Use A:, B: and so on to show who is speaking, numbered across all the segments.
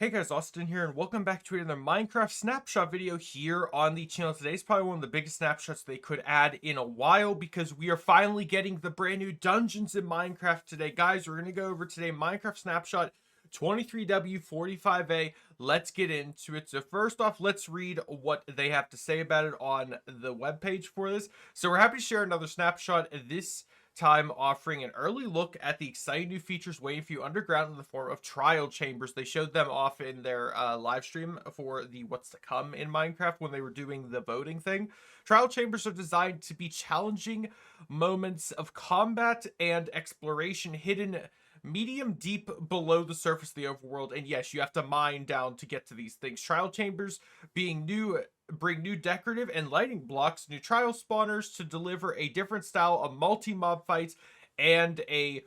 A: Hey guys, Austin here, and welcome back to another Minecraft snapshot video here on the channel. Today's probably one of the biggest snapshots they could add in a while because we are finally getting the brand new dungeons in Minecraft today. Guys, we're going to go over today Minecraft snapshot 23W45A. Let's get into it. So first off, let's read what they have to say about it on the webpage for this. So we're happy to share another snapshot this time offering an early look at the exciting new features waiting for you underground in the form of trial chambers. They showed them off in their live stream for the what's to come in Minecraft when they were doing the voting thing. Trial chambers are designed to be challenging moments of combat and exploration hidden medium deep below the surface of the overworld, and yes, you have to mine down to get to these things. Trial chambers being new bring new decorative and lighting blocks, new trial spawners to deliver a different style of multi-mob fights, and a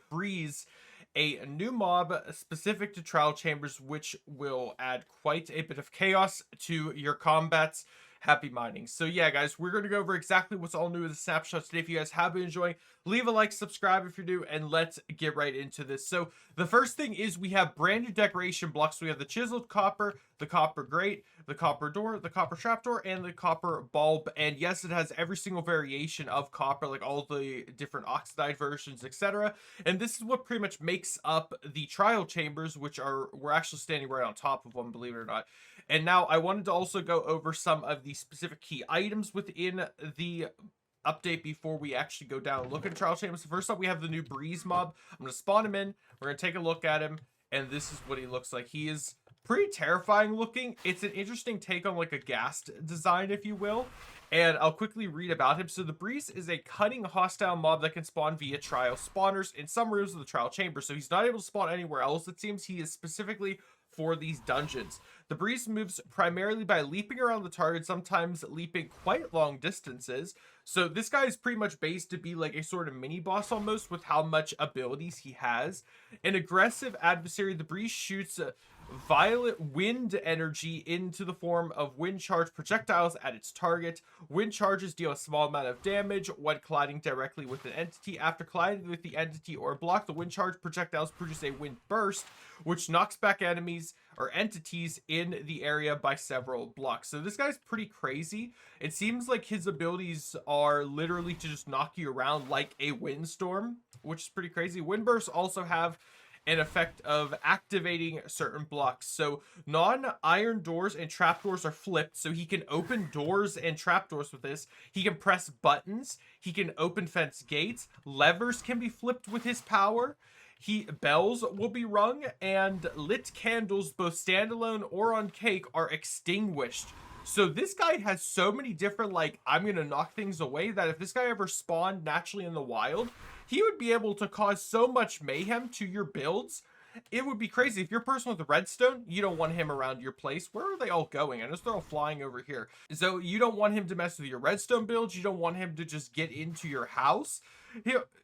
A: new mob specific to trial chambers, which will add quite a bit of chaos to your combats. Happy mining. So yeah, guys, we're going to go over exactly what's all new in the snapshots today. If you guys have been enjoying, leave a like, subscribe if you're new, and let's get right into this. So the first thing is we have brand new decoration blocks. We have the chiseled copper, the copper grate, the copper door, the copper trapdoor, and the copper bulb. And yes, it has every single variation of copper, like all the different oxidized versions, etc. And this is what pretty much makes up the trial chambers, which we're actually standing right on top of one, believe it or not. And now I wanted to also go over some of the specific key items within the update before we actually go down and look at trial chambers. So first up, we have the new breeze mob. I'm going to spawn him in. We're going to take a look at him, and this is what he looks like. He is pretty terrifying looking. It's an interesting take on like a ghast design, if you will, and I'll quickly read about him. So the breeze is a cunning hostile mob that can spawn via trial spawners in some rooms of the trial chamber. So he's not able to spawn anywhere else. It seems he is specifically for these dungeons. The breeze moves primarily by leaping around the target, sometimes leaping quite long distances. So this guy is pretty much based to be like a sort of mini boss almost with how much abilities he has. An aggressive adversary, the breeze shoots violet wind energy into the form of wind charge projectiles at its target. Wind charges deal a small amount of damage when colliding directly with an entity. After colliding with the entity or block, the wind charge projectiles produce a wind burst, which knocks back enemies or entities in the area by several blocks. So this guy's pretty crazy. It seems like his abilities are literally to just knock you around like a windstorm, which is pretty crazy. Wind bursts also have an effect of activating certain blocks. So non-iron doors and trapdoors are flipped, so he can open doors and trapdoors with this. He can press buttons. He can open fence gates. Levers can be flipped with his power. Bells will be rung, and lit candles, both standalone or on cake, are extinguished. So this guy has so many different, like, I'm gonna knock things away, that if this guy ever spawned naturally in the wild, he would be able to cause so much mayhem to your builds. It would be crazy. If you're a person with redstone, you don't want him around your place. Where are they all going? I know they're all flying over here. So you don't want him to mess with your redstone builds. You don't want him to just get into your house.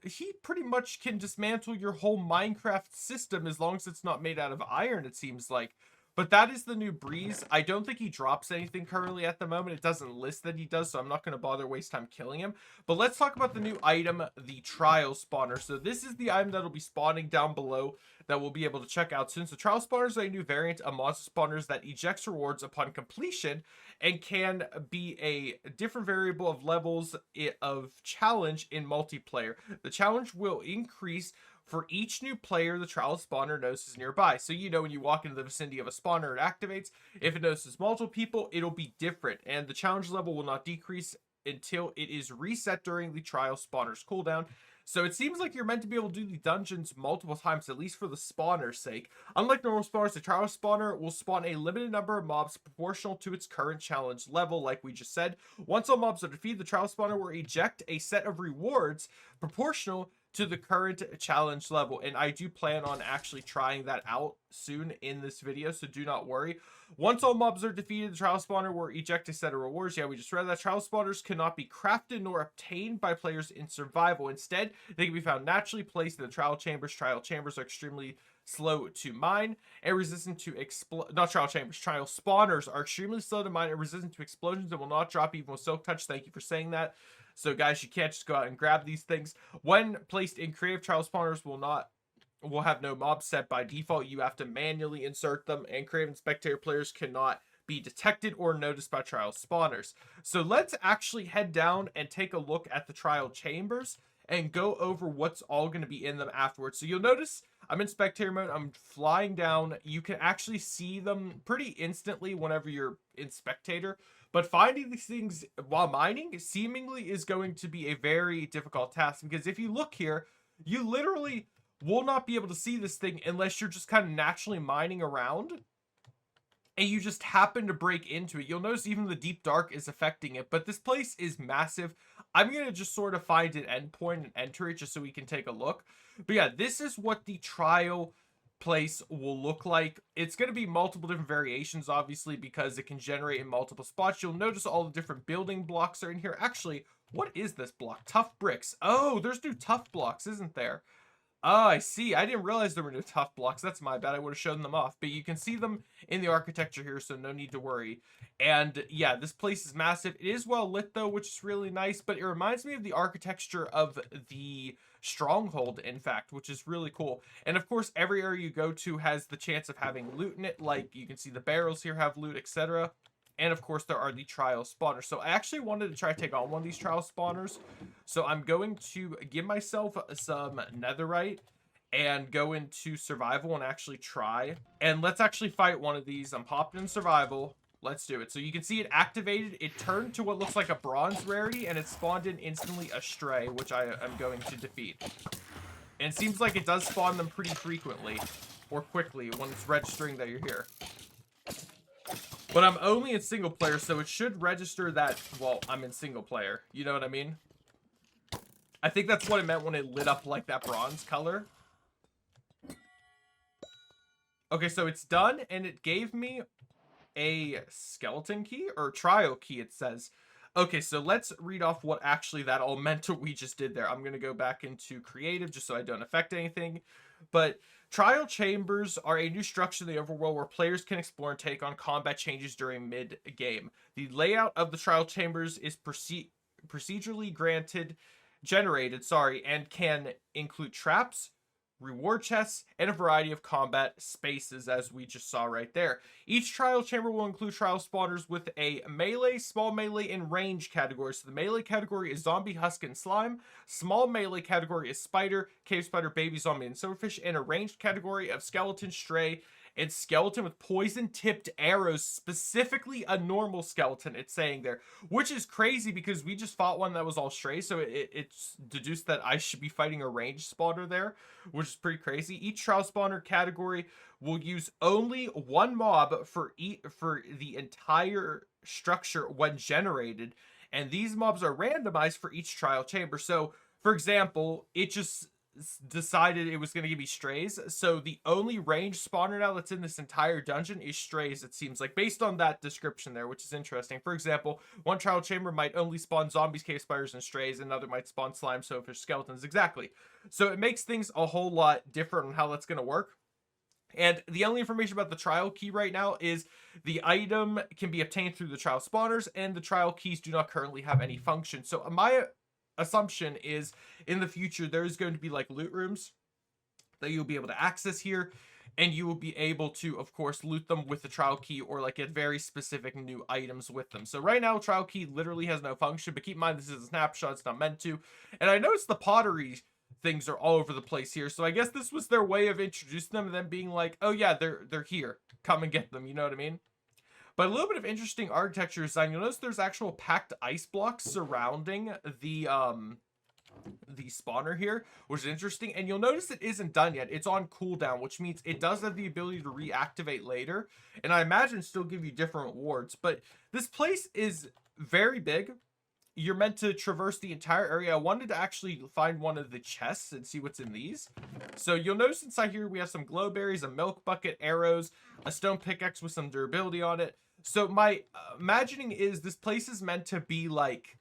A: He pretty much can dismantle your whole Minecraft system as long as it's not made out of iron, it seems like. But that is the new breeze. I don't think he drops anything currently at the moment. It doesn't list that he does, so I'm not going to bother waste time killing him. But let's talk about the new item, the trial spawner. So this is the item that'll be spawning down below that we'll be able to check out soon. So trial spawners are a new variant of monster spawners that ejects rewards upon completion and can be a different variable of levels of challenge in multiplayer. The challenge will increase for each new player the trial spawner notices nearby. So you know when you walk into the vicinity of a spawner, it activates. If it notices multiple people, it'll be different, and the challenge level will not decrease until it is reset during the trial spawner's cooldown. So it seems like you're meant to be able to do the dungeons multiple times, at least for the spawner's sake. Unlike normal spawners, the trial spawner will spawn a limited number of mobs proportional to its current challenge level, like we just said. Once all mobs are defeated, the trial spawner will eject a set of rewards proportional to the current challenge level, and I do plan on actually trying that out soon in this video, so do not worry. Once all mobs are defeated, the trial spawner will eject a set of rewards. Yeah, we just read that. Trial spawners cannot be crafted nor obtained by players in survival. Instead, they can be found naturally placed in the trial chambers. Trial chambers are extremely slow to mine and resistant to trial spawners are extremely slow to mine and resistant to explosions and will not drop even with silk touch. Thank you for saying that. So guys, you can't just go out and grab these things. When placed in creative, trial spawners will not will have no mob set by default. You have to manually insert them, and Craven spectator players cannot be detected or noticed by trial spawners. So let's actually head down and take a look at the trial chambers and go over what's all going to be in them afterwards. So you'll notice I'm in spectator mode. I'm flying down. You can actually see them pretty instantly whenever you're in spectator. But finding these things while mining seemingly is going to be a very difficult task, because if you look here, you literally will not be able to see this thing unless you're just kind of naturally mining around and you just happen to break into it. You'll notice even the deep dark is affecting it, but this place is massive. I'm going to just sort of find an endpoint and enter it just so we can take a look. But yeah, this is what the trial place will look like. It's going to be multiple different variations, obviously, because it can generate in multiple spots. You'll notice all the different building blocks are in here. Actually, what is this block? Tough bricks. Oh, there's new tough blocks, isn't there? Oh, I see. I didn't realize there were new tough blocks. That's my bad. I would have shown them off. But you can see them in the architecture here, so no need to worry. And yeah, this place is massive. It is well lit, though, which is really nice. But it reminds me of the architecture of the stronghold, in fact, which is really cool. And of course, every area you go to has the chance of having loot in it. Like, you can see the barrels here have loot, etc. And of course, there are the trial spawners. So I actually wanted to try to take on one of these trial spawners. So I'm going to give myself some netherite and go into survival and actually try. And let's actually fight one of these. I'm popping in survival. Let's do it. So you can see it activated. It turned to what looks like a bronze rarity, and it spawned in instantly a stray, which I am going to defeat. And it seems like it does spawn them pretty frequently or quickly when it's registering that you're here. But I'm only in single player, so it should register that, well, I'm in single player. You know what I mean? I think that's what it meant when it lit up like that bronze color. Okay, so it's done, and it gave me a skeleton key, or trial key, it says. Okay, so let's read off what actually that all meant what we just did there. I'm going to go back into creative just so I don't affect anything. But trial chambers are a new structure in the overworld where players can explore and take on combat changes during mid-game. The layout of the trial chambers is procedurally generated, and can include traps, reward chests, and a variety of combat spaces, as we just saw right there. Each trial chamber will include trial spawners with a melee, small melee, and range category. So the melee category is zombie, husk, and slime. Small melee category is spider, cave spider, baby zombie, and silverfish. And a ranged category of skeleton, stray, and skeleton with poison-tipped arrows, specifically a normal skeleton, it's saying there, which is crazy because we just fought one that was all stray, so it's deduced that I should be fighting a ranged spawner there, which is pretty crazy. Each trial spawner category will use only one mob for the entire structure when generated, and these mobs are randomized for each trial chamber. So, for example, it just decided it was going to give me strays, so the only range spawner now that's in this entire dungeon is strays, it seems like, based on that description there, which is interesting. For example, one trial chamber might only spawn zombies, cave spiders, and strays, another might spawn slime, silverfish, skeletons. Exactly. So it makes things a whole lot different on how that's going to work. And the only information about the trial key right now is the item can be obtained through the trial spawners, and the trial keys do not currently have any function. So my assumption is in the future there's going to be like loot rooms that you'll be able to access here, and you will be able to, of course, loot them with the trial key or like get very specific new items with them. So right now trial key literally has no function, but keep in mind this is a snapshot, it's not meant to. And I noticed the pottery things are all over the place here, so I guess this was their way of introducing them and then being like, oh yeah, they're here, come and get them, you know what I mean? But a little bit of interesting architecture design. You'll notice there's actual packed ice blocks surrounding the spawner here, which is interesting. And you'll notice it isn't done yet. It's on cooldown, which means it does have the ability to reactivate later. And I imagine still give you different rewards. But this place is very big. You're meant to traverse the entire area. I wanted to actually find one of the chests and see what's in these. So you'll notice inside here we have some glowberries, a milk bucket, arrows, a stone pickaxe with some durability on it. So my imagining is this place is meant to be like,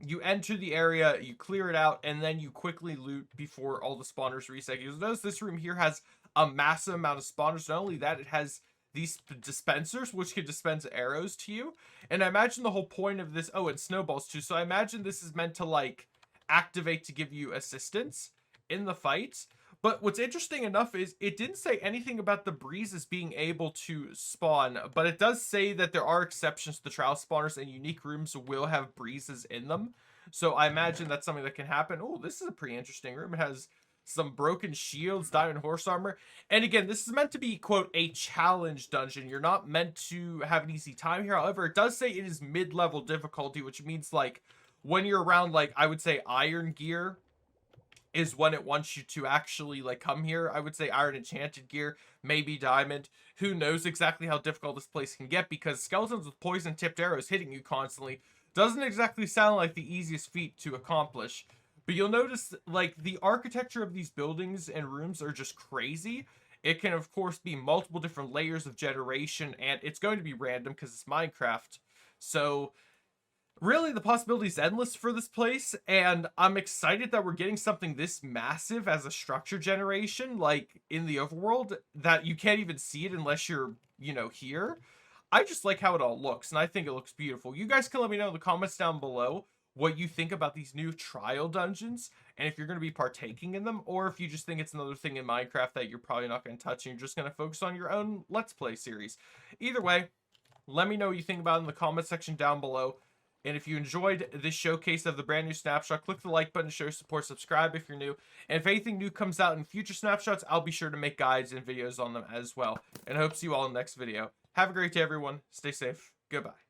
A: you enter the area, you clear it out, and then you quickly loot before all the spawners reset. You'll notice this room here has a massive amount of spawners. Not only that, it has these dispensers which can dispense arrows to you, and I imagine the whole point of this, oh, and snowballs too, so I imagine this is meant to like activate to give you assistance in the fight. But what's interesting enough is it didn't say anything about the breezes being able to spawn, but it does say that there are exceptions to the trial spawners and unique rooms will have breezes in them. So I imagine that's something that can happen. Oh, this is a pretty interesting room. It has some broken shields, diamond horse armor. And again, this is meant to be, quote, a challenge dungeon. You're not meant to have an easy time here. However, it does say it is mid-level difficulty, which means like when you're around, like, I would say iron gear is when it wants you to actually like come here. I would say iron enchanted gear, maybe diamond. Who knows exactly how difficult this place can get, because skeletons with poison tipped arrows hitting you constantly doesn't exactly sound like the easiest feat to accomplish. But you'll notice like the architecture of these buildings and rooms are just crazy. It can of course be multiple different layers of generation, and it's going to be random because it's Minecraft. So really the possibility is endless for this place, and I'm excited that we're getting something this massive as a structure generation, like in the overworld, that you can't even see it unless you're, you know, here. I just like how it all looks, and I think it looks beautiful. You guys can let me know in the comments down below what you think about these new trial dungeons, and if you're going to be partaking in them, or if you just think it's another thing in Minecraft that you're probably not going to touch and you're just going to focus on your own Let's Play series. Either way, let me know what you think about it in the comment section down below. And if you enjoyed this showcase of the brand new Snapshot, click the like button to show your support, subscribe if you're new. And if anything new comes out in future Snapshots, I'll be sure to make guides and videos on them as well. And I hope to see you all in the next video. Have a great day, everyone. Stay safe. Goodbye.